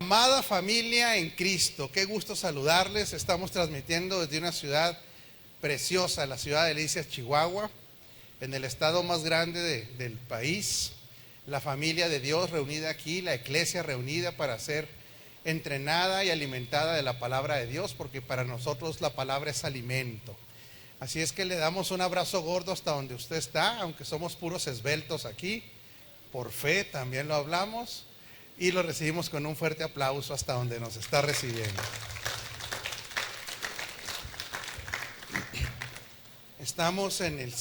Amada familia en Cristo, qué gusto saludarles. Estamos transmitiendo desde una ciudad preciosa, la ciudad de Delicias, Chihuahua, en el estado más grande del país. La familia de Dios reunida aquí, la iglesia reunida para ser entrenada y alimentada de la palabra de Dios, porque para nosotros la palabra es alimento. Así es que le damos un abrazo gordo hasta donde usted está, aunque somos puros esbeltos aquí. Por fe también lo hablamos. Y lo recibimos con un fuerte aplauso hasta donde nos está recibiendo. Estamos en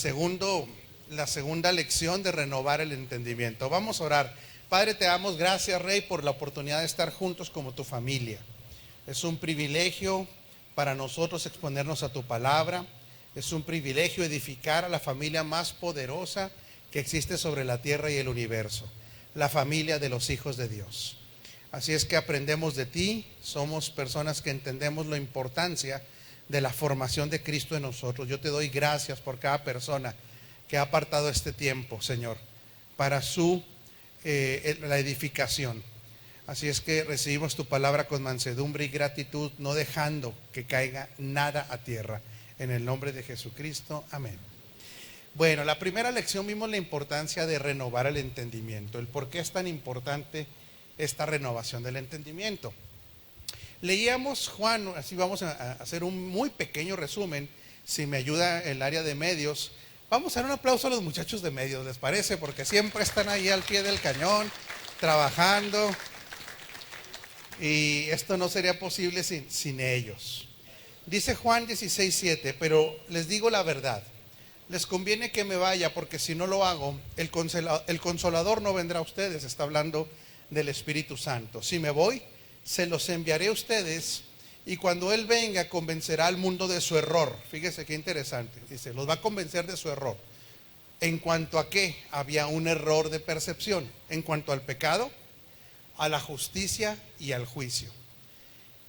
la segunda lección de renovar el entendimiento. Vamos a orar. Padre, te damos gracias, Rey, por la oportunidad de estar juntos como tu familia. Es un privilegio para nosotros exponernos a tu palabra. Es un privilegio edificar a la familia más poderosa que existe sobre la tierra y el universo. La familia de los hijos de Dios. Así es que aprendemos de ti, somos personas que entendemos la importancia de la formación de Cristo en nosotros. Yo te doy gracias por cada persona que ha apartado este tiempo, Señor, para la edificación. Así es que recibimos tu palabra con mansedumbre y gratitud, no dejando que caiga nada a tierra. En el nombre de Jesucristo, amén. Bueno, la primera lección vimos la importancia de renovar el entendimiento, el por qué es tan importante esta renovación del entendimiento. Leíamos Juan, así vamos a hacer un muy pequeño resumen, si me ayuda el área de medios. Vamos a dar un aplauso a los muchachos de medios, ¿les parece? Porque siempre están ahí al pie del cañón, trabajando, y esto no sería posible sin ellos. Dice Juan 16:7, pero les digo la verdad. Les conviene que me vaya, porque si no lo hago, el Consolador no vendrá a ustedes. Está hablando del Espíritu Santo. Si me voy, se los enviaré a ustedes, y cuando Él venga, convencerá al mundo de su error. Fíjese qué interesante. Dice, los va a convencer de su error. ¿En cuanto a qué? Había un error de percepción. En cuanto al pecado, a la justicia y al juicio.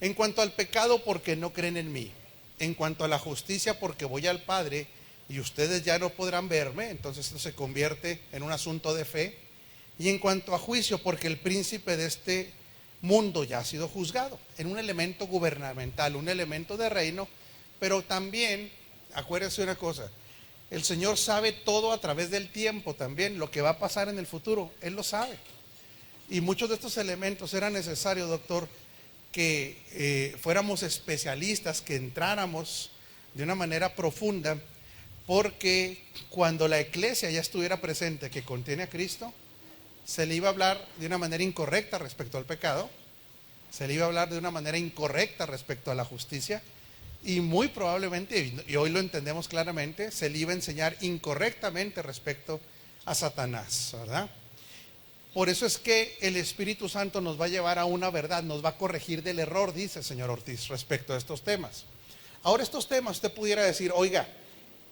En cuanto al pecado, porque no creen en mí. En cuanto a la justicia, porque voy al Padre y ustedes ya no podrán verme. Entonces esto se convierte en un asunto de fe. Y en cuanto a juicio, porque el príncipe de este mundo ya ha sido juzgado, en un elemento gubernamental, un elemento de reino. Pero también, acuérdense una cosa, el Señor sabe todo a través del tiempo también, lo que va a pasar en el futuro, Él lo sabe. Y muchos de estos elementos era necesario, doctor, que fuéramos especialistas, que entráramos de una manera profunda, porque cuando la iglesia ya estuviera presente, que contiene a Cristo, se le iba a hablar de una manera incorrecta respecto al pecado, se le iba a hablar de una manera incorrecta respecto a la justicia, y muy probablemente, y hoy lo entendemos claramente, se le iba a enseñar incorrectamente respecto a Satanás, ¿verdad? Por eso es que el Espíritu Santo nos va a llevar a una verdad, nos va a corregir del error, dice el señor Ortiz, respecto a estos temas. Ahora, estos temas usted pudiera decir, oiga,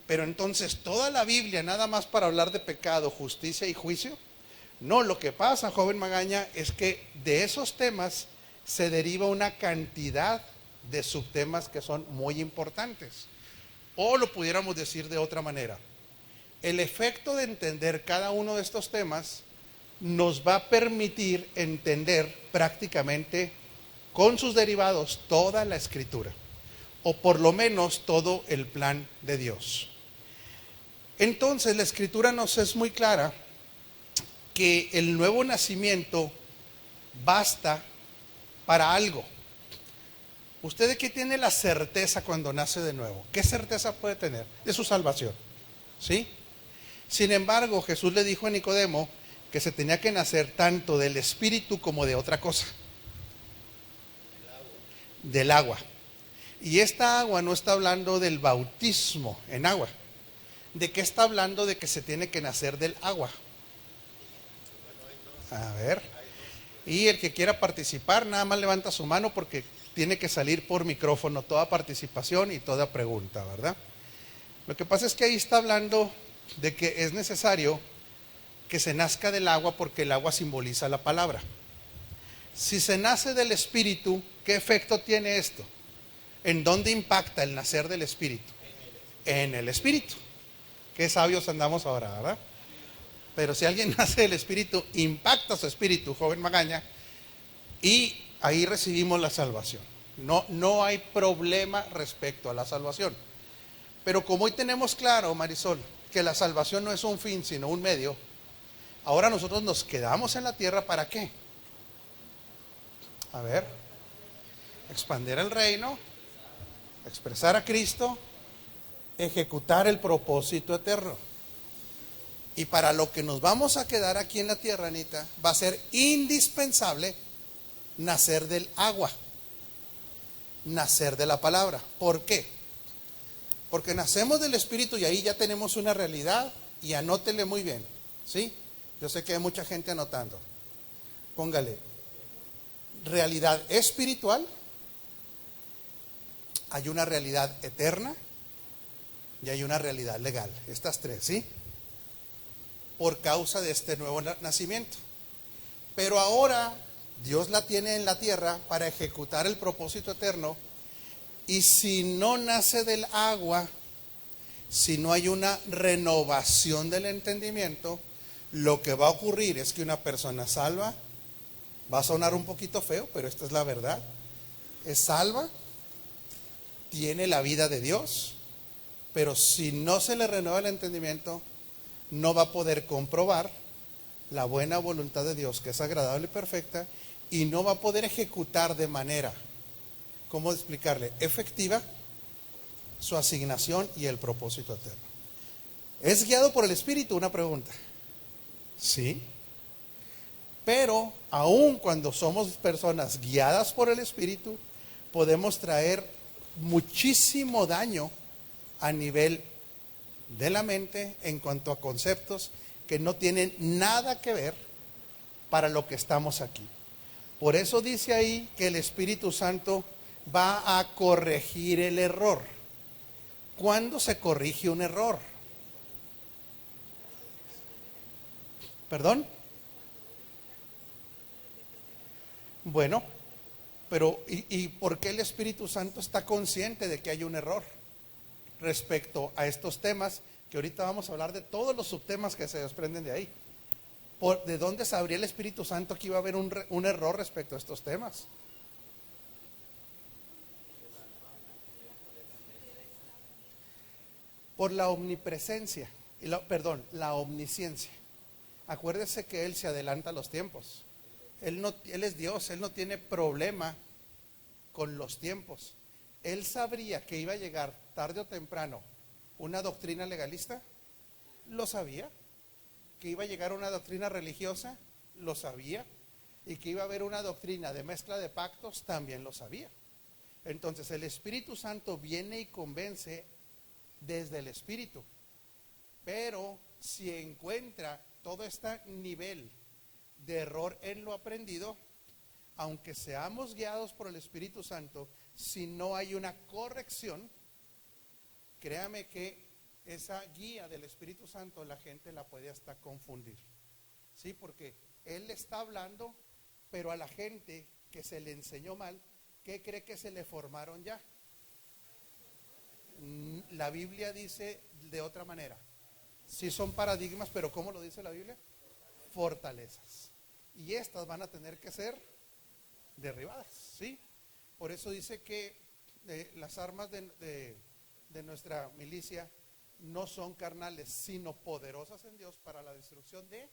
pero entonces toda la Biblia nada más para hablar de pecado, justicia y juicio. No, lo que pasa, joven Magaña, es que de esos temas se deriva una cantidad de subtemas que son muy importantes. O lo pudiéramos decir de otra manera, el efecto de entender cada uno de estos temas nos va a permitir entender prácticamente con sus derivados toda la Escritura, o por lo menos todo el plan de Dios. Entonces la Escritura nos es muy clara que el nuevo nacimiento basta para algo. ¿Usted de qué tiene la certeza cuando nace de nuevo? ¿Qué certeza puede tener? De su salvación, ¿sí? Sin embargo, Jesús le dijo a Nicodemo que se tenía que nacer tanto del Espíritu como de otra cosa. Del agua. Y esta agua no está hablando del bautismo en agua. ¿De qué está hablando? De que se tiene que nacer del agua. A ver. Y el que quiera participar, nada más levanta su mano, porque tiene que salir por micrófono toda participación y toda pregunta, ¿verdad? Lo que pasa es que ahí está hablando de que es necesario que se nazca del agua, porque el agua simboliza la palabra. Si se nace del Espíritu, ¿qué efecto tiene esto? ¿En dónde impacta el nacer del Espíritu? En el Espíritu. Qué sabios andamos ahora, ¿verdad? Pero si alguien nace del Espíritu, impacta su espíritu, joven Magaña, y ahí recibimos la salvación. No, no hay problema respecto a la salvación. Pero como hoy tenemos claro, Marisol, que la salvación no es un fin, sino un medio, ahora nosotros nos quedamos en la tierra ¿para qué? A ver, expandir el reino, expresar a Cristo, ejecutar el propósito eterno. Y para lo que nos vamos a quedar aquí en la tierra, Anita, va a ser indispensable nacer del agua, nacer de la palabra. ¿Por qué? Porque nacemos del Espíritu y ahí ya tenemos una realidad, y anótele muy bien, ¿sí? Yo sé que hay mucha gente anotando. Póngale, realidad espiritual, hay una realidad eterna y hay una realidad legal. Estas tres, ¿sí? Por causa de este nuevo nacimiento. Pero ahora Dios la tiene en la tierra para ejecutar el propósito eterno. Y si no nace del agua, si no hay una renovación del entendimiento, lo que va a ocurrir es que una persona salva, va a sonar un poquito feo, pero esta es la verdad, es salva, tiene la vida de Dios, pero si no se le renueva el entendimiento, no va a poder comprobar la buena voluntad de Dios, que es agradable y perfecta, y no va a poder ejecutar de manera, ¿cómo explicarle?, efectiva su asignación y el propósito eterno. ¿Es guiado por el Espíritu? Una pregunta. Sí. Pero aun cuando somos personas guiadas por el Espíritu, podemos traer muchísimo daño a nivel de la mente en cuanto a conceptos que no tienen nada que ver para lo que estamos aquí. Por eso dice ahí que el Espíritu Santo va a corregir el error. ¿Cuándo se corrige un error? ¿Perdón? Bueno, pero ¿y por qué el Espíritu Santo está consciente de que hay un error respecto a estos temas? Que ahorita vamos a hablar de todos los subtemas que se desprenden de ahí. ¿De dónde sabría el Espíritu Santo que iba a haber un error respecto a estos temas? Por la omnipresencia, la omnisciencia. Acuérdese que Él se adelanta a los tiempos. Él es Dios, Él no tiene problema con los tiempos. Él sabría que iba a llegar tarde o temprano una doctrina legalista, lo sabía. Que iba a llegar una doctrina religiosa, lo sabía. Y que iba a haber una doctrina de mezcla de pactos, también lo sabía. Entonces el Espíritu Santo viene y convence desde el Espíritu. Pero si encuentra todo este nivel de error en lo aprendido, aunque seamos guiados por el Espíritu Santo, si no hay una corrección, créame que esa guía del Espíritu Santo la gente la puede hasta confundir. Sí, porque Él le está hablando, pero a la gente que se le enseñó mal, ¿qué cree que se le formaron ya? La Biblia dice de otra manera. Sí son paradigmas, pero ¿cómo lo dice la Biblia? Fortalezas. Y estas van a tener que ser derribadas, ¿sí? Por eso dice que las armas de nuestra milicia no son carnales, sino poderosas en Dios para la destrucción de...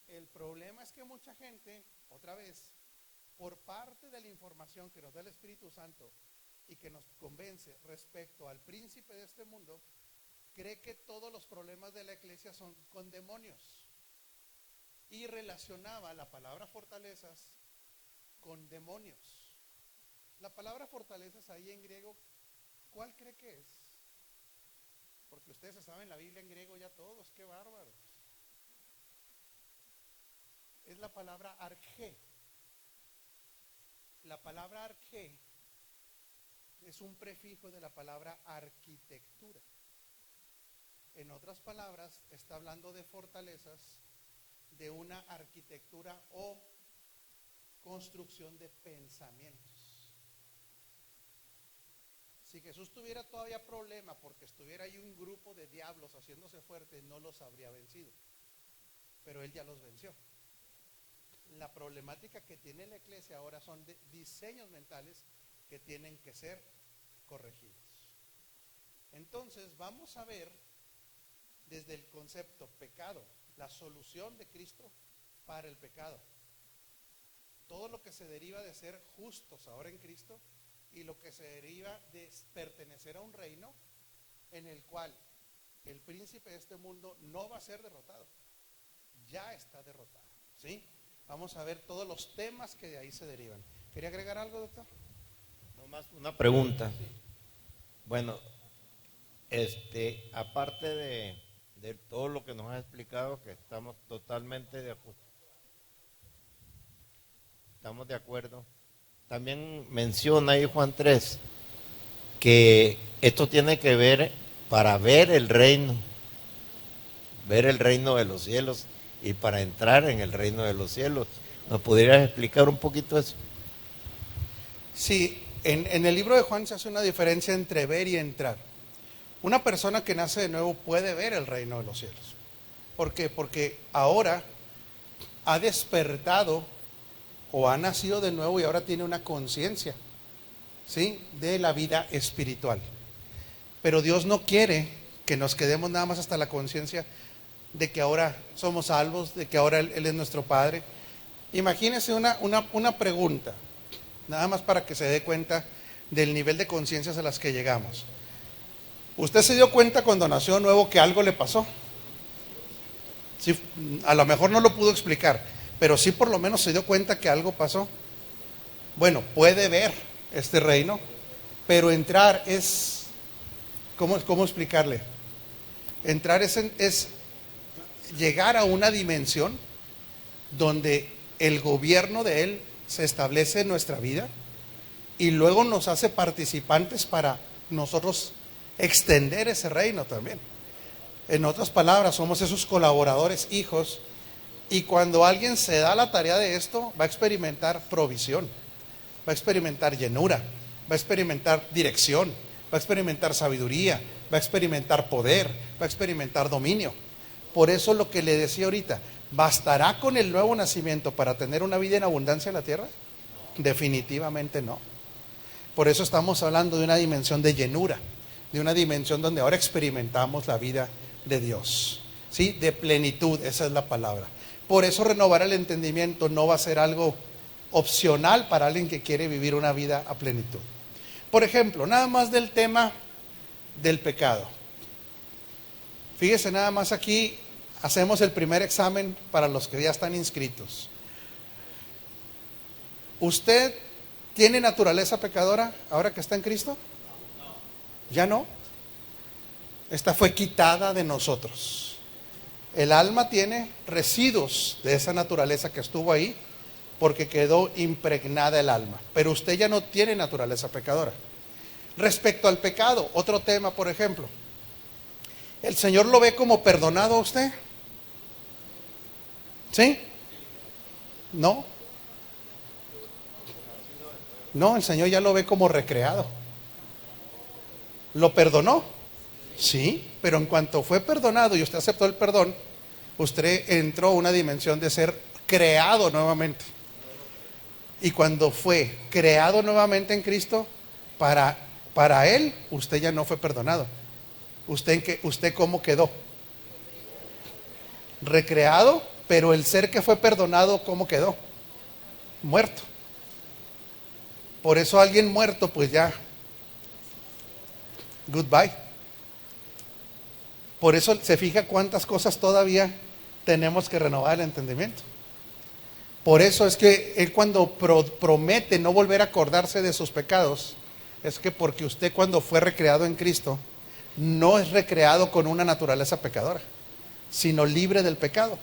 El problema es que mucha gente, otra vez, por parte de la información que nos da el Espíritu Santo y que nos convence respecto al príncipe de este mundo, cree que todos los problemas de la iglesia son con demonios. Y relacionaba la palabra fortalezas con demonios. La palabra fortalezas ahí en griego, ¿cuál cree que es? Porque ustedes se saben la Biblia en griego ya todos, qué bárbaros. Es la palabra arché. La palabra arché es un prefijo de la palabra arquitectura. En otras palabras, está hablando de fortalezas, de una arquitectura o construcción de pensamientos. Si Jesús tuviera todavía problema porque estuviera ahí un grupo de diablos haciéndose fuerte, no los habría vencido. Pero Él ya los venció. La problemática que tiene la iglesia ahora son de diseños mentales que tienen que ser corregidos. Entonces vamos a ver desde el concepto pecado, la solución de Cristo para el pecado. Todo lo que se deriva de ser justos ahora en Cristo y lo que se deriva de pertenecer a un reino en el cual el príncipe de este mundo no va a ser derrotado, ya está derrotado, ¿sí? Vamos a ver todos los temas que de ahí se derivan. ¿Quería agregar algo, doctor? Nomás una pregunta. Sí. Bueno, aparte de todo lo que nos ha explicado, que estamos totalmente estamos de acuerdo. También menciona ahí Juan 3 que esto tiene que ver para ver el reino de los cielos y para entrar en el reino de los cielos. ¿Nos pudieras explicar un poquito eso? Sí, en el libro de Juan se hace una diferencia entre ver y entrar. Una persona que nace de nuevo puede ver el reino de los cielos. ¿Por qué? Porque ahora ha despertado o ha nacido de nuevo y ahora tiene una conciencia, ¿sí?, de la vida espiritual. Pero Dios no quiere que nos quedemos nada más hasta la conciencia de que ahora somos salvos, de que ahora Él es nuestro Padre. Imagínese una pregunta, nada más para que se dé cuenta del nivel de conciencias a las que llegamos. ¿Usted se dio cuenta cuando nació de nuevo que algo le pasó? Sí, a lo mejor no lo pudo explicar, pero sí por lo menos se dio cuenta que algo pasó. Bueno, puede ver este reino, pero entrar es, ¿cómo explicarle? Entrar es llegar a una dimensión donde el gobierno de Él se establece en nuestra vida y luego nos hace participantes para nosotros extender ese reino también. En otras palabras, somos esos colaboradores, hijos, y cuando alguien se da la tarea de esto, va a experimentar provisión, va a experimentar llenura, va a experimentar dirección, va a experimentar sabiduría, va a experimentar poder, va a experimentar dominio. Por eso lo que le decía ahorita, ¿bastará con el nuevo nacimiento para tener una vida en abundancia en la tierra? Definitivamente no. Por eso estamos hablando de una dimensión de llenura, de una dimensión donde ahora experimentamos la vida de Dios, ¿sí? De plenitud, esa es la palabra. Por eso renovar el entendimiento no va a ser algo opcional para alguien que quiere vivir una vida a plenitud. Por ejemplo, nada más del tema del pecado. Fíjese, nada más aquí hacemos el primer examen para los que ya están inscritos. ¿Usted tiene naturaleza pecadora ahora que está en Cristo? ¿Ya no? Esta fue quitada de nosotros. El alma tiene residuos de esa naturaleza que estuvo ahí porque quedó impregnada el alma. Pero usted ya no tiene naturaleza pecadora. Respecto al pecado, otro tema, por ejemplo. ¿El Señor lo ve como perdonado a usted? ¿Sí? ¿No? No, el Señor ya lo ve como recreado. ¿Lo perdonó? Sí, pero en cuanto fue perdonado y usted aceptó el perdón, usted entró a una dimensión de ser creado nuevamente. Y cuando fue creado nuevamente en Cristo, para Él, usted ya no fue perdonado. ¿Usted cómo quedó? Recreado, pero el ser que fue perdonado, ¿cómo quedó? Muerto. Por eso alguien muerto, pues ya, goodbye. Por eso se fija cuántas cosas todavía tenemos que renovar el entendimiento. Por eso es que Él cuando promete no volver a acordarse de sus pecados, es que porque usted cuando fue recreado en Cristo, no es recreado con una naturaleza pecadora, sino libre del pecado.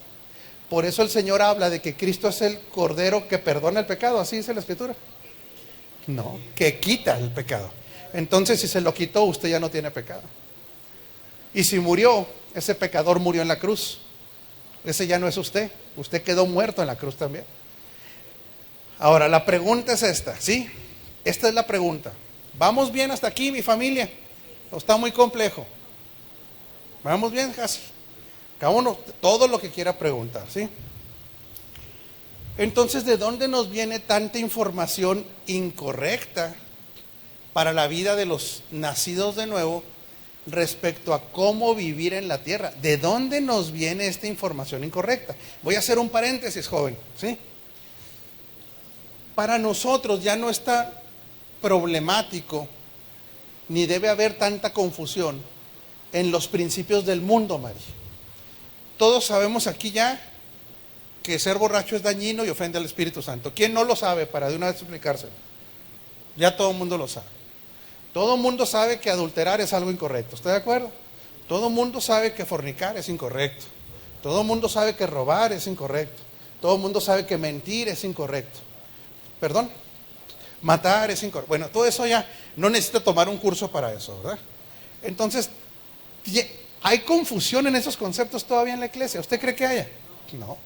Por eso el Señor habla de que Cristo es el Cordero que perdona el pecado, así dice la Escritura. No, que quita el pecado. Entonces si se lo quitó, usted ya no tiene pecado. Y si murió, ese pecador murió en la cruz. Ese ya no es usted. Usted quedó muerto en la cruz también. Ahora, la pregunta es esta, ¿sí? Esta es la pregunta. ¿Vamos bien hasta aquí, mi familia? ¿O está muy complejo? ¿Vamos bien, casi? Cada uno, todo lo que quiera preguntar, ¿sí? Entonces, ¿de dónde nos viene tanta información incorrecta para la vida de los nacidos de nuevo respecto a cómo vivir en la tierra? ¿De dónde nos viene esta información incorrecta? Voy a hacer un paréntesis, joven, ¿sí? Para nosotros ya no está problemático, ni debe haber tanta confusión en los principios del mundo, Mari. Todos sabemos aquí ya que ser borracho es dañino y ofende al Espíritu Santo. ¿Quién no lo sabe para de una vez explicárselo? Ya todo el mundo lo sabe. Todo el mundo sabe que adulterar es algo incorrecto, ¿está de acuerdo? Todo el mundo sabe que fornicar es incorrecto. Todo el mundo sabe que robar es incorrecto. Todo el mundo sabe que mentir es incorrecto. ¿Perdón? Matar es incorrecto. Bueno, todo eso ya no necesita tomar un curso para eso, ¿verdad? Entonces, ¿hay confusión en esos conceptos todavía en la iglesia? ¿Usted cree que haya? No.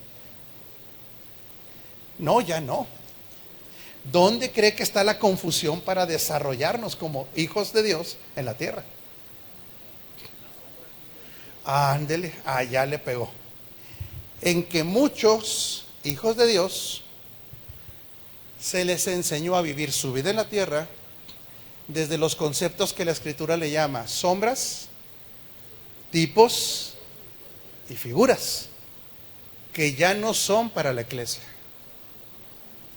No, ya no. ¿Dónde cree que está la confusión para desarrollarnos como hijos de Dios en la tierra? Ándele, allá le pegó. En que muchos hijos de Dios se les enseñó a vivir su vida en la tierra desde los conceptos que la Escritura le llama sombras, tipos y figuras, que ya no son para la iglesia.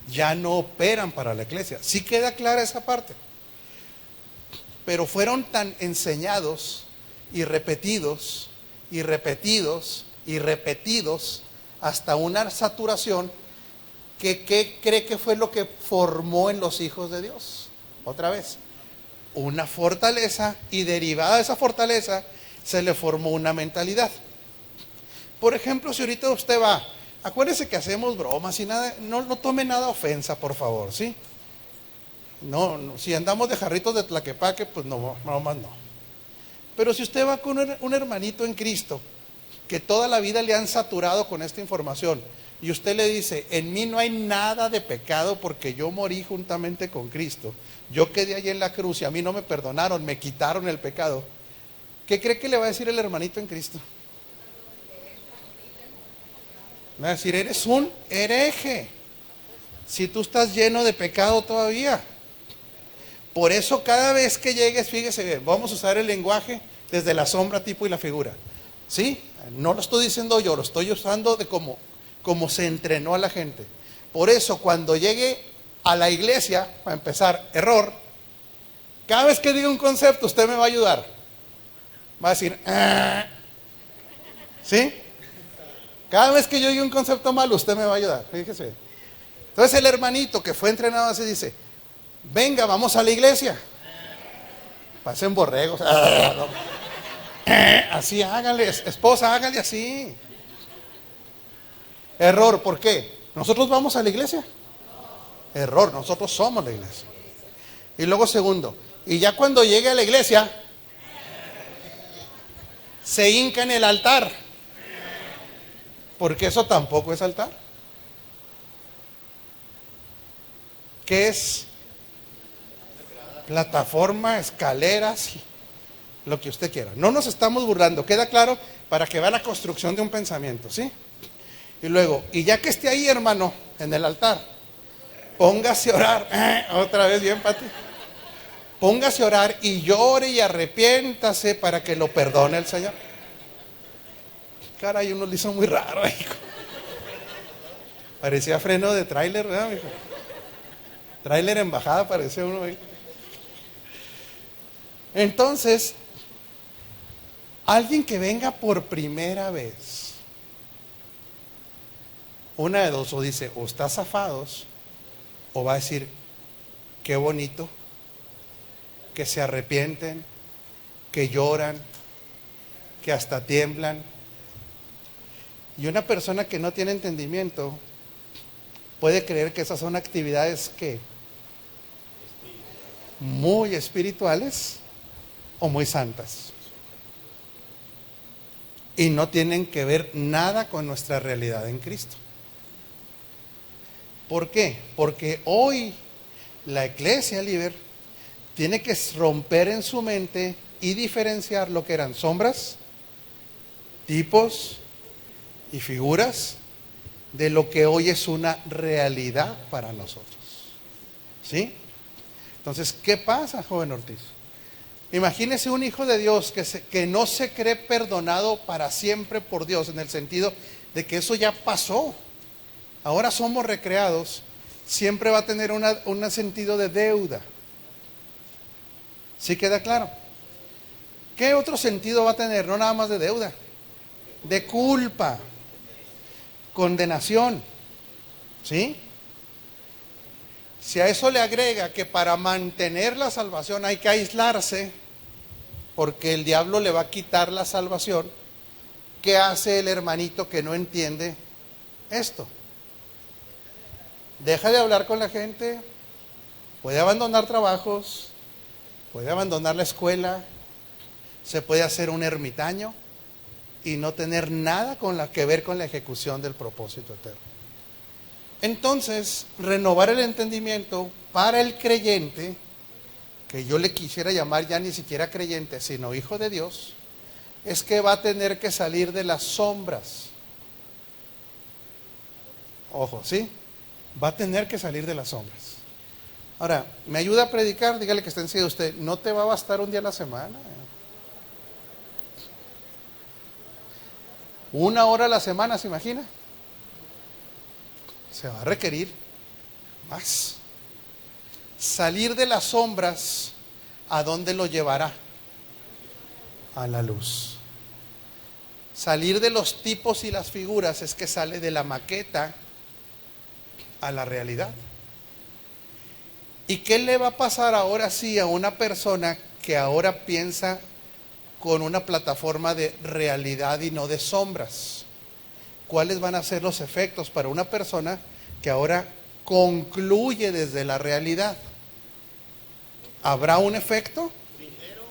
Ya no operan para la iglesia. Sí queda clara esa parte. Pero fueron tan enseñados y repetidos y repetidos y repetidos hasta una saturación que ¿qué cree que fue lo que formó en los hijos de Dios? Otra vez, una fortaleza, y derivada de esa fortaleza se le formó una mentalidad. Por ejemplo, si ahorita usted va, acuérdese que hacemos bromas y nada, no tome nada ofensa, por favor, ¿sí? No, si andamos de jarritos de Tlaquepaque, pues no más no. Pero si usted va con un hermanito en Cristo, que toda la vida le han saturado con esta información, y usted le dice, en mí no hay nada de pecado porque yo morí juntamente con Cristo, yo quedé allí en la cruz y a mí no me perdonaron, me quitaron el pecado, ¿qué cree que le va a decir el hermanito en Cristo? Va a decir, eres un hereje, si tú estás lleno de pecado todavía. Por eso cada vez que llegues, fíjese bien, vamos a usar el lenguaje desde la sombra, tipo y la figura, ¿sí? No lo estoy diciendo yo, lo estoy usando de como se entrenó a la gente. Por eso cuando llegue a la iglesia, para empezar, error, cada vez que diga un concepto usted me va a ayudar, va a decir ¿sí? Cada vez que yo diga un concepto malo usted me va a ayudar, fíjese. Entonces el hermanito que fue entrenado así dice, venga, vamos a la iglesia, pasen borregos, así hágale, esposa, hágale así. Error, ¿por qué? ¿Nosotros vamos a la iglesia? Error, nosotros somos la iglesia. Y luego segundo, y ya cuando llegue a la iglesia, se hinca en el altar, porque eso tampoco es altar. ¿Qué es? Plataforma, escaleras, lo que usted quiera. No nos estamos burlando, queda claro, para que vea la construcción de un pensamiento, ¿sí? Y luego, y ya que esté ahí, hermano, en el altar, póngase a orar. Otra vez bien, Pati. Póngase a orar y llore y arrepiéntase para que lo perdone el Señor. Caray, uno lo hizo muy raro, hijo. Parecía freno de tráiler, ¿verdad, hijo? Tráiler en bajada parecía uno ahí. Entonces, alguien que venga por primera vez, una de dos, o dice, o está zafados, o va a decir, qué bonito, que se arrepienten, que lloran, que hasta tiemblan. Y una persona que no tiene entendimiento puede creer que esas son actividades que muy espirituales o muy santas. Y no tienen que ver nada con nuestra realidad en Cristo. ¿Por qué? Porque hoy la iglesia líder tiene que romper en su mente y diferenciar lo que eran sombras, tipos y figuras de lo que hoy es una realidad para nosotros. ¿Sí? Entonces, ¿qué pasa, joven Ortiz? Imagínese un hijo de Dios que no se cree perdonado para siempre por Dios, en el sentido de que eso ya pasó. Ahora somos recreados, siempre va a tener un sentido de deuda. ¿Sí queda claro? ¿Qué otro sentido va a tener? No nada más de deuda, de culpa, condenación. ¿Sí? Si a eso le agrega que para mantener la salvación hay que aislarse, porque el diablo le va a quitar la salvación, ¿qué hace el hermanito que no entiende esto? Deja de hablar con la gente, puede abandonar trabajos, puede abandonar la escuela, se puede hacer un ermitaño y no tener nada que ver con la ejecución del propósito eterno. Entonces, renovar el entendimiento para el creyente, que yo le quisiera llamar ya ni siquiera creyente, sino hijo de Dios, es que va a tener que salir de las sombras. Ojo, ¿sí? Va a tener que salir de las sombras. Ahora, ¿me ayuda a predicar? Dígale que está en serio usted. ¿No te va a bastar un día a la semana? 1 hora a la semana, ¿se imagina? Se va a requerir más. Salir de las sombras, ¿a dónde lo llevará? A la luz. Salir de los tipos y las figuras es que sale de la maqueta a la realidad. ¿Y qué le va a pasar ahora sí a una persona que ahora piensa con una plataforma de realidad y no de sombras? ¿Cuáles van a ser los efectos para una persona que ahora concluye desde la realidad? ¿Habrá un efecto? Primero,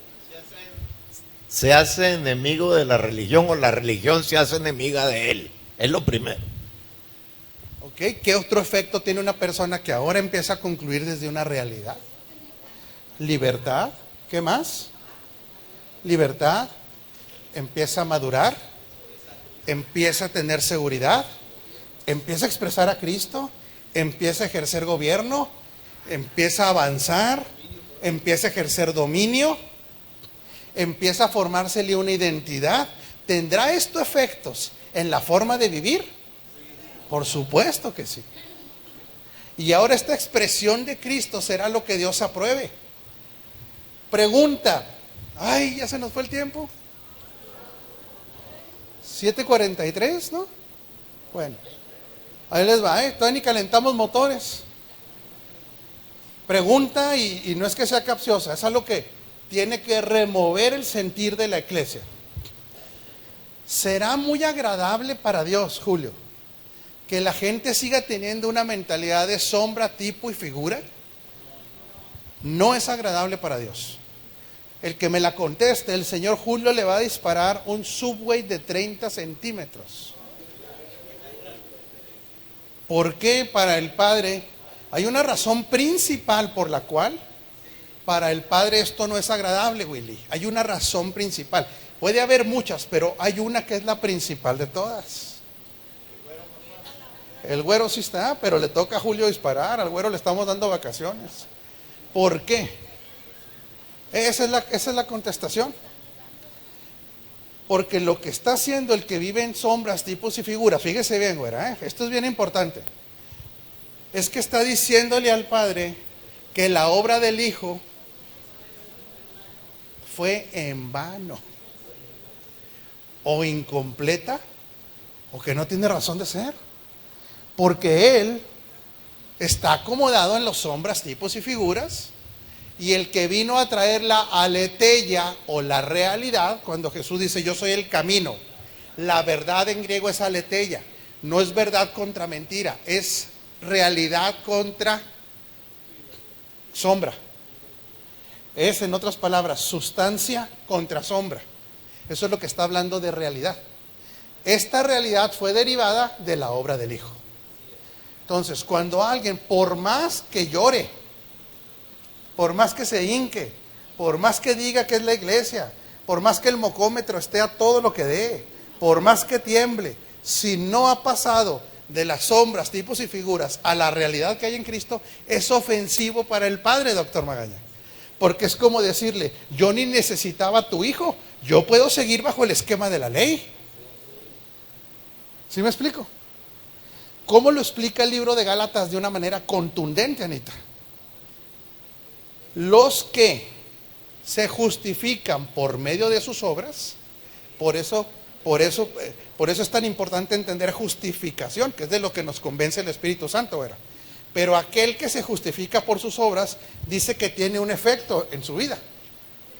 se hace enemigo de la religión, o la religión se hace enemiga de él. Es lo primero. ¿Ok? ¿Qué otro efecto tiene una persona que ahora empieza a concluir desde una realidad? Libertad. ¿Qué más? Libertad. Empieza a madurar. Empieza a tener seguridad. Empieza a expresar a Cristo. Empieza a ejercer gobierno. Empieza a avanzar. Empieza a ejercer dominio. Empieza a formársele una identidad. ¿Tendrá esto efectos en la forma de vivir? Por supuesto que sí. Y ahora esta expresión de Cristo será lo que Dios apruebe. Pregunta. Ay, ya se nos fue el tiempo. 7:43, ¿no? Bueno, ahí les va, todavía ni calentamos motores. Pregunta, y no es que sea capciosa, es algo que tiene que remover el sentir de la iglesia. ¿Será muy agradable para Dios, Julio, que la gente siga teniendo una mentalidad de sombra, tipo y figura? No es agradable para Dios. El que me la conteste, el señor Julio le va a disparar un Subway de 30 centímetros. ¿Por qué para el Padre? Hay una razón principal por la cual para el Padre esto no es agradable, Willy. Hay una razón principal. Puede haber muchas, pero hay una que es la principal de todas. El güero sí está, pero le toca a Julio disparar. Al güero le estamos dando vacaciones. ¿Por qué? Esa es la contestación. Porque lo que está haciendo el que vive en sombras, tipos y figuras, fíjese bien, güera, esto es bien importante, es que está diciéndole al Padre que la obra del Hijo fue en vano, o incompleta, o que no tiene razón de ser, porque Él está acomodado en las sombras, tipos y figuras. Y el que vino a traer la aletheia o la realidad, cuando Jesús dice yo soy el camino, la verdad en griego es aletheia, no es verdad contra mentira, es realidad contra sombra. Es, en otras palabras, sustancia contra sombra. Eso es lo que está hablando de realidad. Esta realidad fue derivada de la obra del Hijo. Entonces, cuando alguien, por más que llore, por más que se hinque, por más que diga que es la iglesia, por más que el mocómetro esté a todo lo que dé, por más que tiemble, si no ha pasado de las sombras, tipos y figuras a la realidad que hay en Cristo es ofensivo para el Padre, doctor Magaña. Porque es como decirle, yo ni necesitaba a tu hijo, yo puedo seguir bajo el esquema de la ley. ¿Sí me explico? ¿Cómo lo explica el libro de Gálatas de una manera contundente, Anita? Los que se justifican por medio de sus obras, por eso es tan importante entender justificación, que es de lo que nos convence el Espíritu Santo, ¿verdad? Pero aquel que se justifica por sus obras, dice que tiene un efecto en su vida.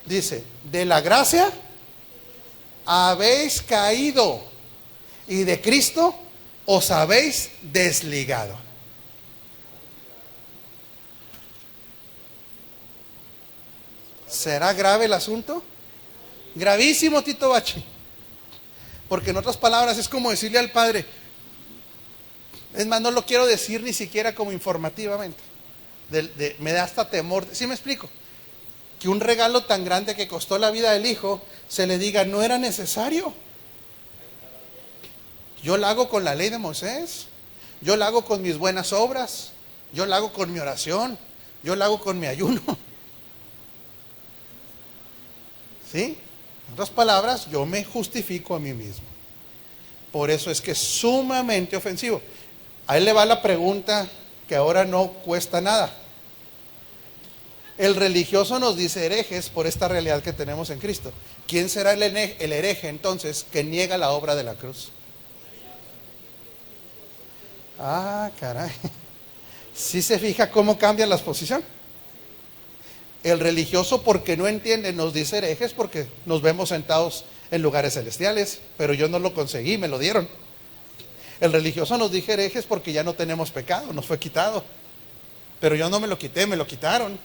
Dice, de la gracia habéis caído y de Cristo os habéis desligado. ¿Será grave el asunto? Gravísimo, Tito Bachi. Porque en otras palabras es como decirle al Padre, es más, no lo quiero decir ni siquiera como informativamente. Me da hasta temor. ¿Sí me explico? Que un regalo tan grande que costó la vida del hijo, se le diga, no era necesario. Yo la hago con la ley de Moisés, yo la hago con mis buenas obras, yo la hago con mi oración, yo la hago con mi ayuno. ¿Sí? En otras palabras, yo me justifico a mí mismo. Por eso es que es sumamente ofensivo. A él le va la pregunta que ahora no cuesta nada. El religioso nos dice herejes por esta realidad que tenemos en Cristo. ¿Quién será el hereje entonces que niega la obra de la cruz? Ah, caray. ¿Sí se fija cómo cambian las posiciones? El religioso, porque no entiende, nos dice herejes porque nos vemos sentados en lugares celestiales, pero yo no lo conseguí, me lo dieron. El religioso nos dice herejes porque ya no tenemos pecado, nos fue quitado, pero yo no me lo quité, me lo quitaron.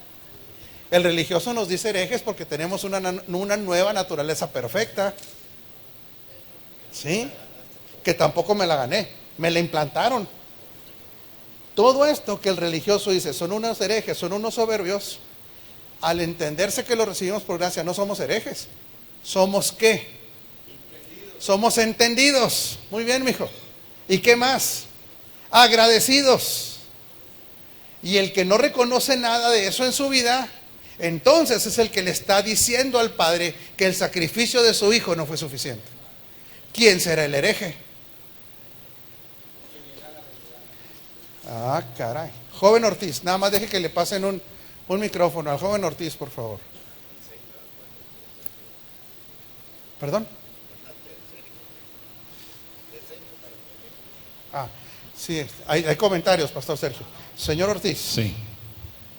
El religioso nos dice herejes porque tenemos una nueva naturaleza perfecta, ¿sí? Que tampoco me la gané, me la implantaron. Todo esto que el religioso dice, son unos herejes, son unos soberbios. Al entenderse que lo recibimos por gracia, no somos herejes. ¿Somos qué? Somos entendidos. Muy bien, mijo. ¿Y qué más? Agradecidos. Y el que no reconoce nada de eso en su vida, entonces es el que le está diciendo al Padre que el sacrificio de su hijo no fue suficiente. ¿Quién será el hereje? Ah, caray. Joven Ortiz, nada más deje que le pasen un micrófono al joven Ortiz, por favor. ¿Perdón? Ah, sí, hay comentarios, Pastor Sergio. Señor Ortiz. Sí.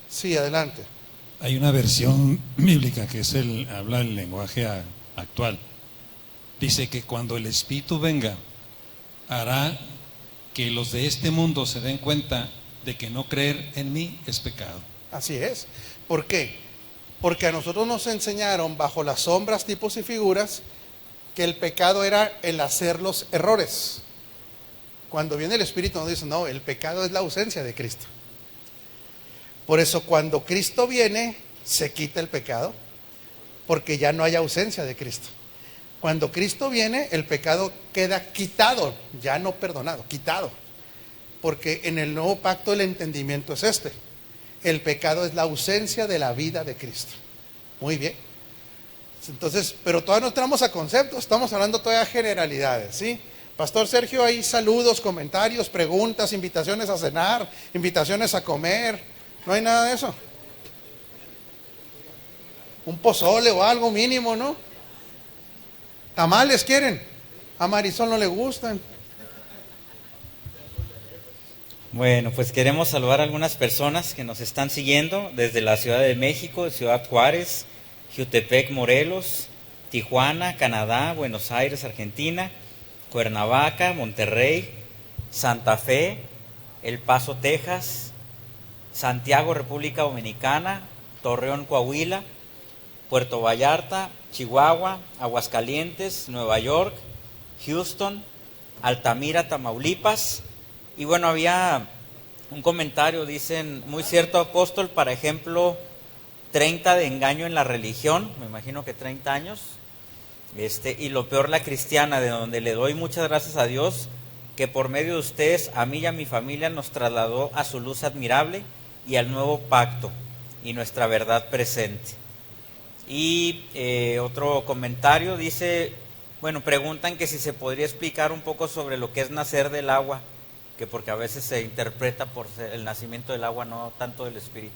Sí, adelante. Hay una versión bíblica que habla el lenguaje actual. Dice que cuando el Espíritu venga, hará que los de este mundo se den cuenta de que no creer en mí es pecado. Así es. ¿Por qué? Porque a nosotros nos enseñaron bajo las sombras, tipos y figuras que el pecado era el hacer los errores. Cuando viene el Espíritu nos dice, no, el pecado es la ausencia de Cristo. Por eso cuando Cristo viene, se quita el pecado, porque ya no hay ausencia de Cristo. Cuando Cristo viene, el pecado queda quitado, ya no perdonado, quitado. Porque en el nuevo pacto el entendimiento es este. El pecado es la ausencia de la vida de Cristo. Muy bien. Entonces, pero todavía no entramos a conceptos, estamos hablando todavía de generalidades, ¿sí? Pastor Sergio, hay saludos, comentarios, preguntas, invitaciones a cenar, invitaciones a comer. No hay nada de eso. Un pozole o algo mínimo, ¿no? Tamales quieren. A Marisol no le gustan. Bueno, pues queremos saludar a algunas personas que nos están siguiendo desde la Ciudad de México, Ciudad Juárez, Jiutepec, Morelos, Tijuana, Canadá, Buenos Aires, Argentina, Cuernavaca, Monterrey, Santa Fe, El Paso, Texas, Santiago, República Dominicana, Torreón, Coahuila, Puerto Vallarta, Chihuahua, Aguascalientes, Nueva York, Houston, Altamira, Tamaulipas. Y bueno, había un comentario, dicen, muy cierto, apóstol, para ejemplo, 30 de engaño en la religión, me imagino que 30 años, y lo peor la cristiana, de donde le doy muchas gracias a Dios, que por medio de ustedes, a mí y a mi familia, nos trasladó a su luz admirable y al nuevo pacto y nuestra verdad presente. Y otro comentario dice, bueno, preguntan que si se podría explicar un poco sobre lo que es nacer del agua, que porque a veces se interpreta por el nacimiento del agua, no tanto del Espíritu.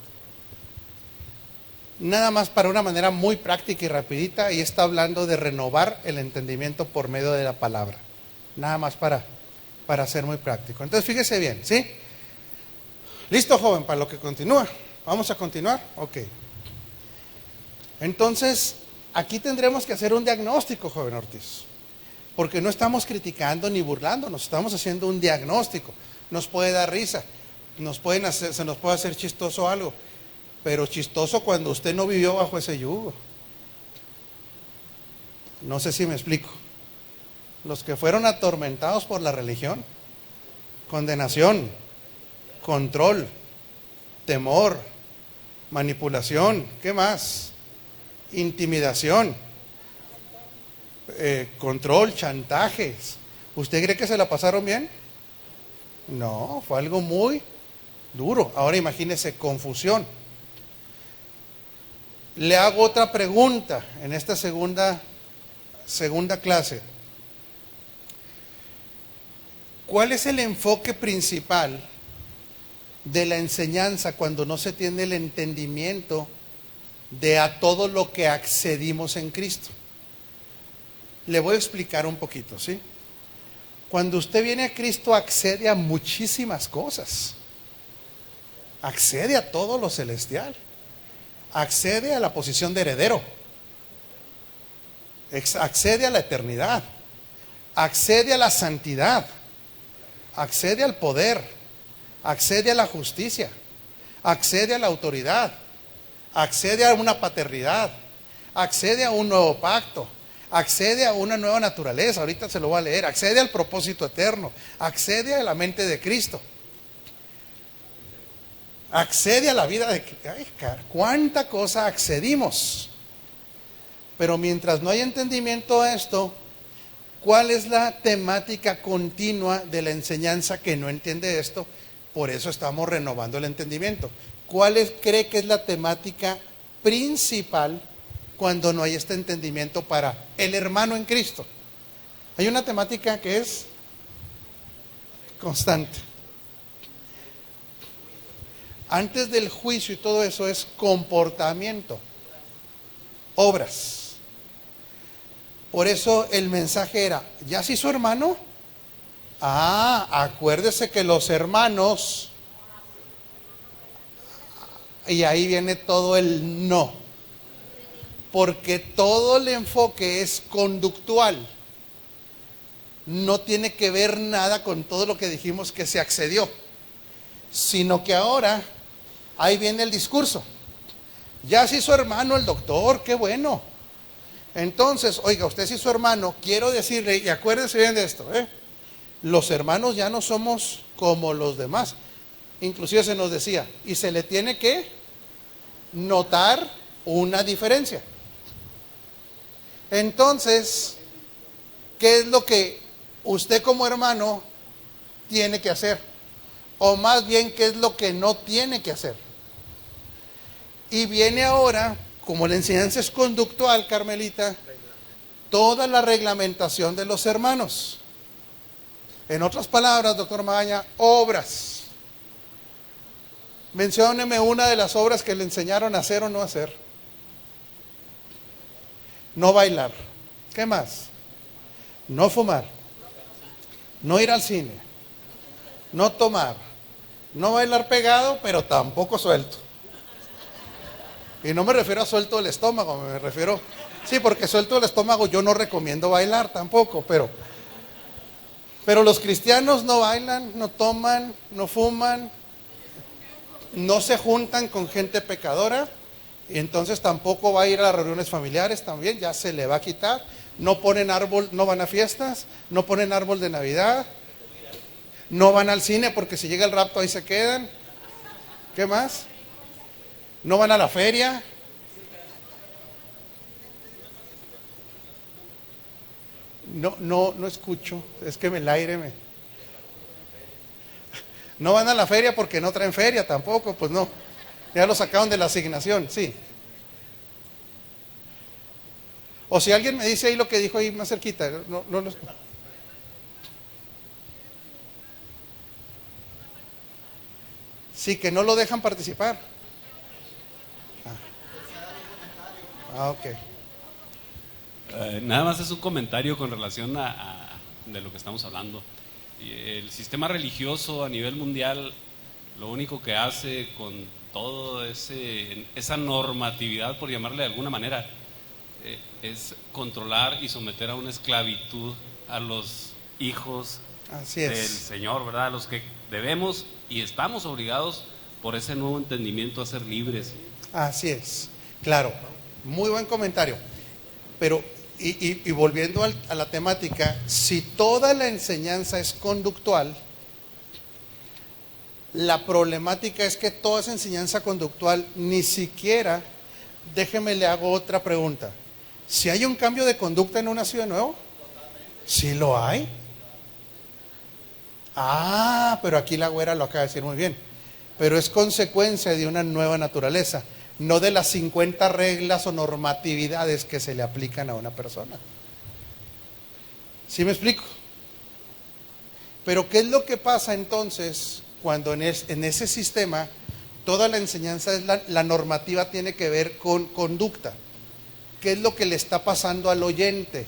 Nada más para una manera muy práctica y rapidita, y está hablando de renovar el entendimiento por medio de la palabra. Nada más para ser muy práctico. Entonces fíjese bien, ¿sí? ¿Listo, joven, para lo que continúa? ¿Vamos a continuar? Ok. Entonces, aquí tendremos que hacer un diagnóstico, joven Ortiz, porque no estamos criticando ni burlándonos, estamos haciendo un diagnóstico. Nos puede dar risa, se nos puede hacer chistoso algo, pero chistoso cuando usted no vivió bajo ese yugo. No sé si me explico. Los que fueron atormentados por la religión, condenación, control, temor, manipulación, ¿qué más? Intimidación, control, chantajes. ¿Usted cree que se la pasaron bien? No, fue algo muy duro. Ahora imagínese confusión. Le hago otra pregunta en esta segunda clase. ¿Cuál es el enfoque principal de la enseñanza cuando no se tiene el entendimiento de a todo lo que accedimos en Cristo? Le voy a explicar un poquito, ¿sí? Cuando usted viene a Cristo accede a muchísimas cosas. Accede a todo lo celestial. Accede a la posición de heredero. Accede a la eternidad. Accede a la santidad. Accede al poder. Accede a la justicia. Accede a la autoridad. Accede a una paternidad. Accede a un nuevo pacto. Accede a una nueva naturaleza. Ahorita se lo voy a leer. Accede al propósito eterno. Accede a la mente de Cristo. Accede a la vida de... Ay, ¿cuánta cosa accedimos? Pero mientras no hay entendimiento de esto, ¿cuál es la temática continua de la enseñanza que no entiende esto? Por eso estamos renovando el entendimiento. ¿Cuál cree que es la temática principal cuando no hay este entendimiento para el hermano en Cristo? Hay una temática que es constante. Antes del juicio y todo eso es comportamiento, obras. Por eso el mensaje era, ¿ya se hizo hermano? Acuérdese que los hermanos, y ahí viene todo el no, porque todo el enfoque es conductual, no tiene que ver nada con todo lo que dijimos que se accedió, sino que ahora ahí viene el discurso. Ya se hizo hermano el doctor, qué bueno. Entonces, oiga, usted se hizo hermano, quiero decirle, y acuérdense bien de esto, los hermanos ya no somos como los demás. Inclusive se nos decía, y se le tiene que notar una diferencia. Entonces, ¿qué es lo que usted como hermano tiene que hacer? O más bien, ¿qué es lo que no tiene que hacer? Y viene ahora, como la enseñanza es conductual, Carmelita, toda la reglamentación de los hermanos. En otras palabras, doctor Magaña, obras. Mencióneme una de las obras que le enseñaron a hacer o no hacer. No bailar. ¿Qué más? No fumar. No ir al cine. No tomar. No bailar pegado, pero tampoco suelto. Y no me refiero a suelto el estómago, me refiero... Sí, porque suelto el estómago yo no recomiendo bailar tampoco, pero los cristianos no bailan, no toman, no fuman, no se juntan con gente pecadora, y entonces tampoco va a ir a las reuniones familiares también, ya se le va a quitar. No ponen árbol, no van a fiestas, no ponen árbol de Navidad, no van al cine porque si llega el rapto ahí se quedan. ¿Qué más? No van a la feria. No escucho, es que el aire me... No van a la feria porque no traen feria tampoco, pues no. Ya lo sacaron de la asignación, sí. O si alguien me dice ahí lo que dijo ahí más cerquita, no los... Sí, que no lo dejan participar. Ok. Nada más es un comentario con relación de lo que estamos hablando. El sistema religioso a nivel mundial lo único que hace con todo esa normatividad, por llamarle de alguna manera, es controlar y someter a una esclavitud a los hijos del Señor, ¿verdad? A los que debemos y estamos obligados por ese nuevo entendimiento a ser libres. Así es, claro, muy buen comentario. Pero, y volviendo a la temática, si toda la enseñanza es conductual, la problemática es que toda esa enseñanza conductual ni siquiera, déjeme le hago otra pregunta. Si hay un cambio de conducta en un nacido de nuevo, ¿sí lo hay? Ah, pero aquí la güera lo acaba de decir muy bien. Pero es consecuencia de una nueva naturaleza, no de las 50 reglas o normatividades que se le aplican a una persona. ¿Sí me explico? Pero ¿qué es lo que pasa entonces cuando en ese sistema toda la enseñanza es la normativa tiene que ver con conducta? ¿Qué es lo que le está pasando al oyente?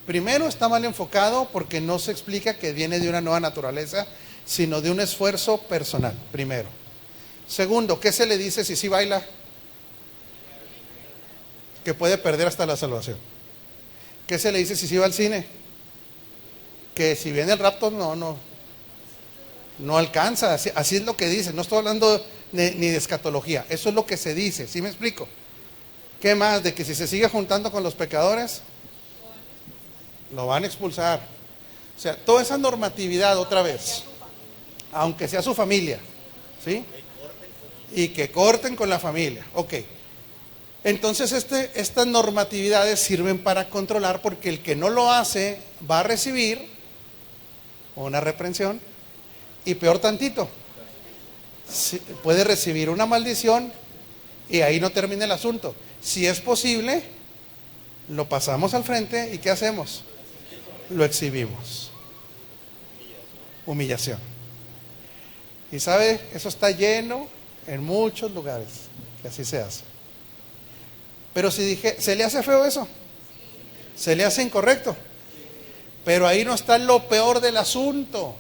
Primero, está mal enfocado porque no se explica que viene de una nueva naturaleza, sino de un esfuerzo personal, primero. Segundo, ¿qué se le dice si sí baila? Que puede perder hasta la salvación. ¿Qué se le dice si sí va al cine? Que si viene el rapto no alcanza. Así es lo que dice. No estoy hablando ni de escatología. Eso es lo que se dice. ¿Sí me explico? ¿Qué más? De que si se sigue juntando con los pecadores, lo van a expulsar. O sea, toda esa normatividad otra vez, aunque sea su familia, ¿sí? Y que corten con la familia. Ok. Entonces estas normatividades sirven para controlar, porque el que no lo hace va a recibir una reprensión y peor tantito, puede recibir una maldición y ahí no termina el asunto. Si es posible, lo pasamos al frente y ¿qué hacemos? Lo exhibimos. Humillación. Y sabe, eso está lleno en muchos lugares, que así se hace. Pero si dije, ¿se le hace feo eso? ¿Se le hace incorrecto? Pero ahí no está lo peor del asunto.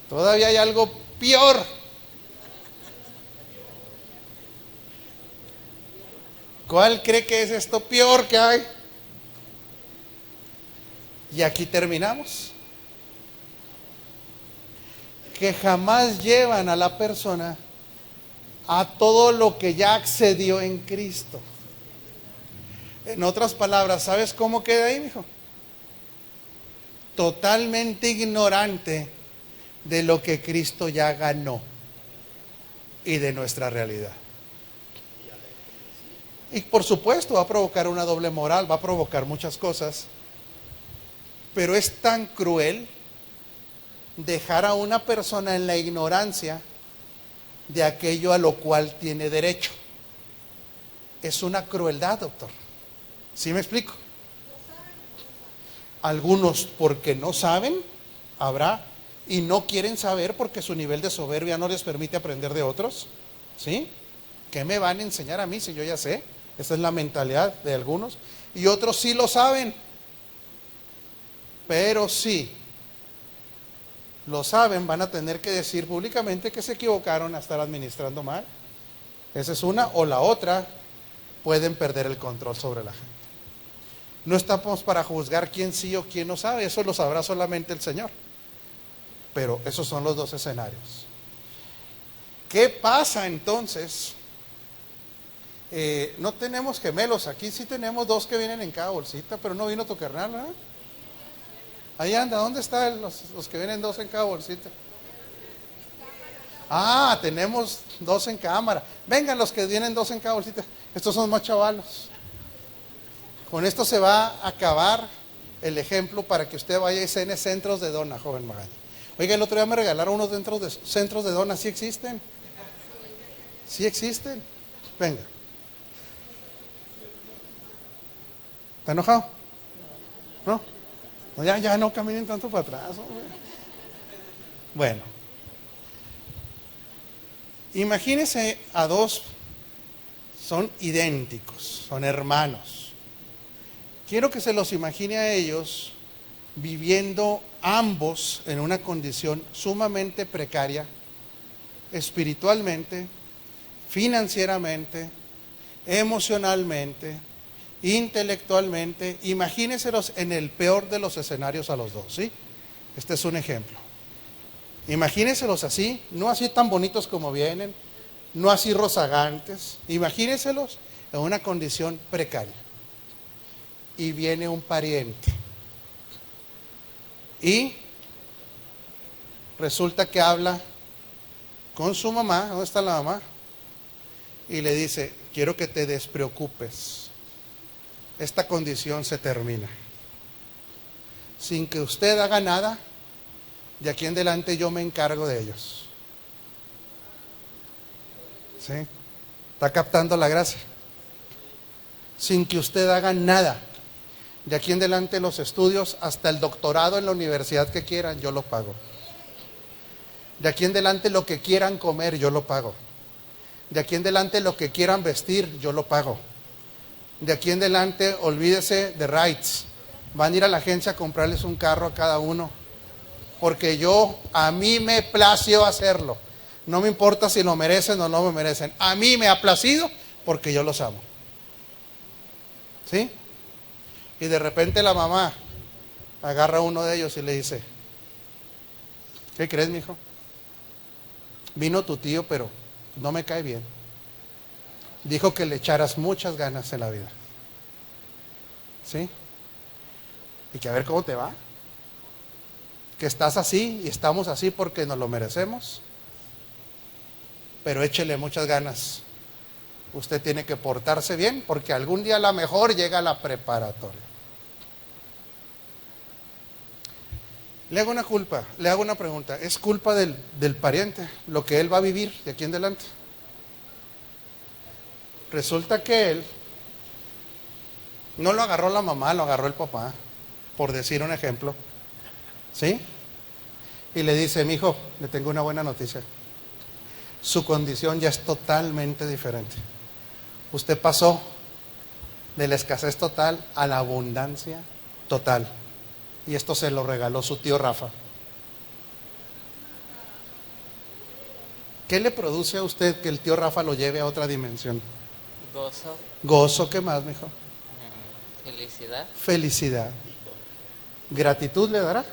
Todavía hay algo peor. ¿Cuál cree que es esto peor que hay? Y aquí terminamos. Que jamás llevan a la persona a todo lo que ya accedió en Cristo. En otras palabras, ¿sabes cómo queda ahí, mijo? Totalmente ignorante de lo que Cristo ya ganó y de nuestra realidad. Y por supuesto va a provocar una doble moral, va a provocar muchas cosas, pero es tan cruel dejar a una persona en la ignorancia de aquello a lo cual tiene derecho. Es una crueldad, doctor. ¿Sí me explico? Algunos porque no saben, habrá, y no quieren saber porque su nivel de soberbia no les permite aprender de otros. ¿Sí? ¿Qué me van a enseñar a mí si yo ya sé? Esa es la mentalidad de algunos. Y otros sí lo saben. Pero sí lo saben, van a tener que decir públicamente que se equivocaron a estar administrando mal. Esa es una. O la otra, pueden perder el control sobre la gente. No estamos para juzgar quién sí o quién no sabe. Eso lo sabrá solamente el Señor. Pero esos son los dos escenarios. ¿Qué pasa entonces? No tenemos gemelos. Aquí sí tenemos dos que vienen en cada bolsita, pero no vino tu carnal, ¿verdad? Ahí anda. ¿Dónde están los que vienen dos en cada bolsita? Ah, tenemos dos en cámara. Vengan los que vienen dos en cada bolsita. Estos son más chavalos. Con esto se va a acabar el ejemplo para que usted vaya y cene centros de dona, joven Magaña. Oiga, el otro día me regalaron unos centros de dona, ¿sí existen? ¿Sí existen? Venga. ¿Está enojado? ¿No? No, ya no caminen tanto para atrás, hombre. Bueno. Imagínese a dos, son idénticos, son hermanos. Quiero que se los imagine a ellos viviendo ambos en una condición sumamente precaria, espiritualmente, financieramente, emocionalmente, intelectualmente. Imagínenselos en el peor de los escenarios a los dos, ¿sí? Este es un ejemplo. Imagínenselos así, no así tan bonitos como vienen, no así rozagantes. Imagínenselos en una condición precaria. Y viene un pariente. Y resulta que habla con su mamá. ¿Dónde está la mamá? Y le dice: quiero que te despreocupes. Esta condición se termina. Sin que usted haga nada, de aquí en adelante yo me encargo de ellos. ¿Sí? ¿Está captando la gracia? Sin que usted haga nada. De aquí en adelante los estudios, hasta el doctorado en la universidad que quieran, yo lo pago. De aquí en adelante lo que quieran comer, yo lo pago. De aquí en adelante lo que quieran vestir, yo lo pago. De aquí en adelante, olvídese de rights. Van a ir a la agencia a comprarles un carro a cada uno. Porque a mí me plació hacerlo. No me importa si lo merecen o no me merecen. A mí me ha placido porque yo los amo. ¿Sí? Y de repente la mamá agarra a uno de ellos y le dice: ¿qué crees, mijo? Vino tu tío, pero no me cae bien. Dijo que le echaras muchas ganas en la vida. ¿Sí? Y que a ver cómo te va. Que estás así y estamos así porque nos lo merecemos. Pero échele muchas ganas. Usted tiene que portarse bien porque algún día a lo mejor llega a la preparatoria. Le hago una pregunta. ¿Es culpa del pariente lo que él va a vivir de aquí en adelante? Resulta que él no lo agarró la mamá, lo agarró el papá, por decir un ejemplo. ¿Sí? Y le dice: mijo, le tengo una buena noticia. Su condición ya es totalmente diferente. Usted pasó de la escasez total a la abundancia total. Y esto se lo regaló su tío Rafa. ¿Qué le produce a usted que el tío Rafa lo lleve a otra dimensión? Gozo. Gozo, ¿qué más, mijo? Felicidad. Felicidad. ¿Gratitud le dará?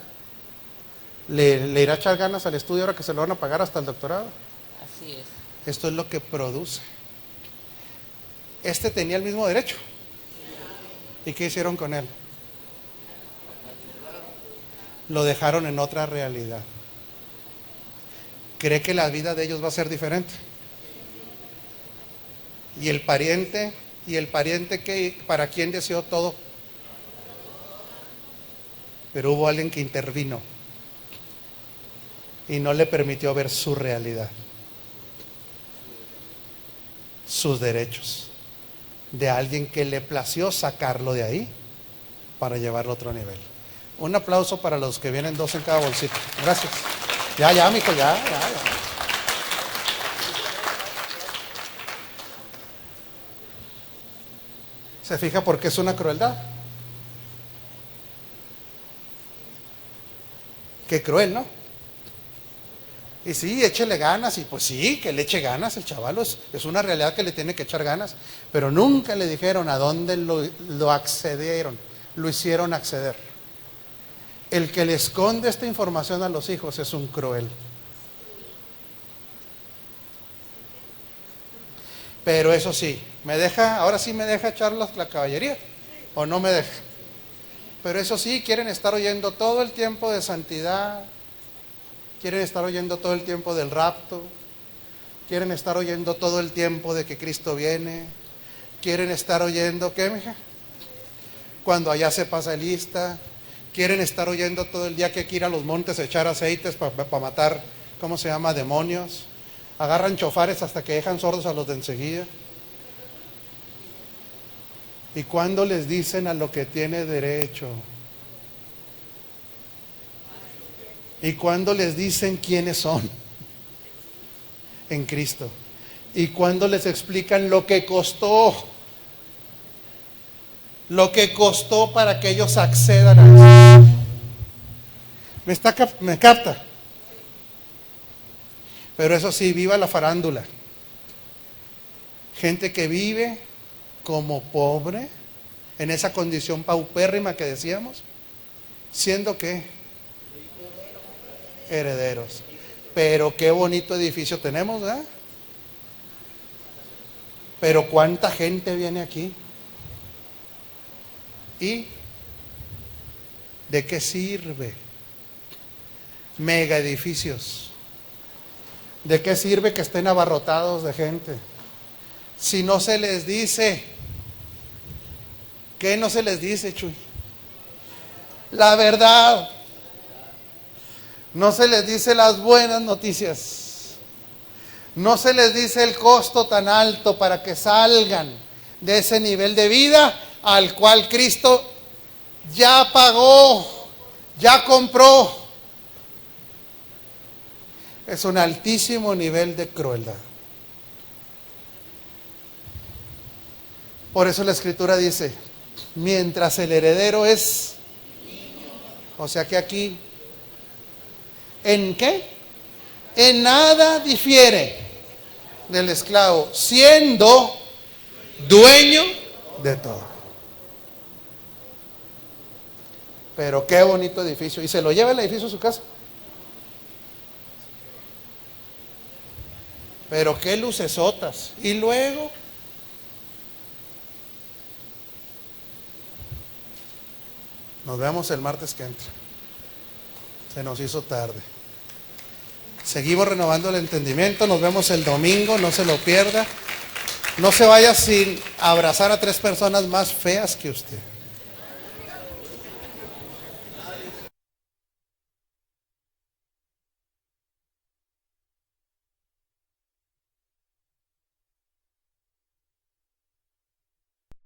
¿Le irá a echar ganas al estudio ahora que se lo van a pagar hasta el doctorado? Así es. Esto es lo que produce. Este tenía el mismo derecho. ¿Y qué hicieron con él? Lo dejaron en otra realidad. ¿Cree que la vida de ellos va a ser diferente? Y el pariente que para quien deseó todo. Pero hubo alguien que intervino y no le permitió ver su realidad, sus derechos, de alguien que le plació sacarlo de ahí para llevarlo a otro nivel. Un aplauso para los que vienen dos en cada bolsito. Gracias. Ya, mijo, ya. ¿Se fija por qué es una crueldad? Qué cruel, ¿no? Y sí, échele ganas, y pues sí, que le eche ganas el chavalo, es una realidad que le tiene que echar ganas, pero nunca le dijeron a dónde lo accedieron, lo hicieron acceder. El que le esconde esta información a los hijos es un cruel. Pero eso sí, ahora sí me deja echar la caballería, o no me deja. Pero eso sí, quieren estar oyendo todo el tiempo de santidad, quieren estar oyendo todo el tiempo del rapto, quieren estar oyendo todo el tiempo de que Cristo viene, quieren estar oyendo, ¿qué, mija? Cuando allá se pasa lista, Quieren estar oyendo todo el día que hay que ir a los montes a echar aceites para matar, ¿cómo se llama? Demonios. Agarran chofares hasta que dejan sordos a los de enseguida. ¿Y cuándo les dicen a lo que tiene derecho? ¿Y cuándo les dicen quiénes son en Cristo? ¿Y cuándo les explican lo que costó? Lo que costó para que ellos accedan a eso. ¿Me capta? Pero eso sí, viva la farándula. Gente que vive como pobre, en esa condición paupérrima que decíamos, siendo que herederos. Pero qué bonito edificio tenemos, ¿verdad? Pero cuánta gente viene aquí. ¿Y de qué sirve? Mega edificios. ¿De qué sirve que estén abarrotados de gente? Si no se les dice, ¿qué no se les dice, Chuy? La verdad. No se les dice las buenas noticias. No se les dice el costo tan alto para que salgan de ese nivel de vida al cual Cristo ya pagó, ya compró. Es un altísimo nivel de crueldad. Por eso la Escritura dice, mientras el heredero es, o sea que aquí, ¿en qué? En nada difiere del esclavo, siendo dueño de todo. Pero qué bonito edificio. ¿Y se lo lleva el edificio a su casa? Pero qué lucesotas. Y luego, nos vemos el martes que entra. Se nos hizo tarde. Seguimos renovando el entendimiento. Nos vemos el domingo, no se lo pierda. No se vaya sin abrazar a 3 personas más feas que usted.